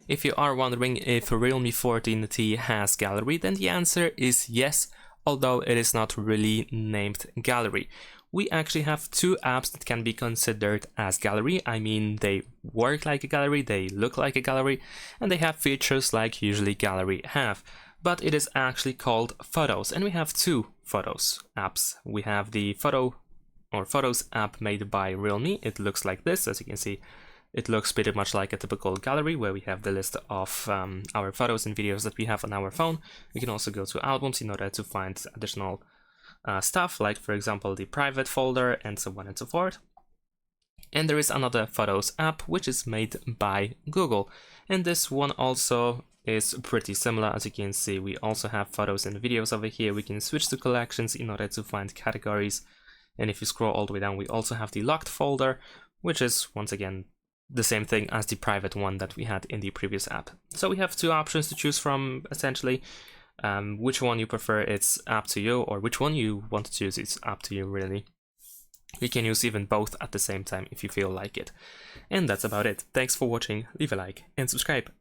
If you are wondering if Realme 14T has gallery, then the answer is yes, although it is not really named gallery. We actually have two apps that can be considered as gallery. I mean, they work like a gallery, they look like a gallery, and they have features like usually gallery have. But it is actually called Photos, and we have two Photos apps. We have the Photos app made by Realme. It looks like this, as you can see. It looks pretty much like a typical gallery where we have the list of our photos and videos that we have on our phone. We can also go to albums in order to find additional stuff, like for example the private folder and so on and so forth. And there is another Photos app which is made by Google, and this one also is pretty similar. As you can see, we also have photos and videos over here. We can switch to collections in order to find categories, and if you scroll all the way down, we also have the locked folder, which is once again the same thing as the private one that we had in the previous app. So we have two options to choose from, essentially. Which one you prefer, it's up to you, or which one you want to choose, it's up to you really. You can use even both at the same time if you feel like it. And that's about it. Thanks for watching, leave a like and subscribe.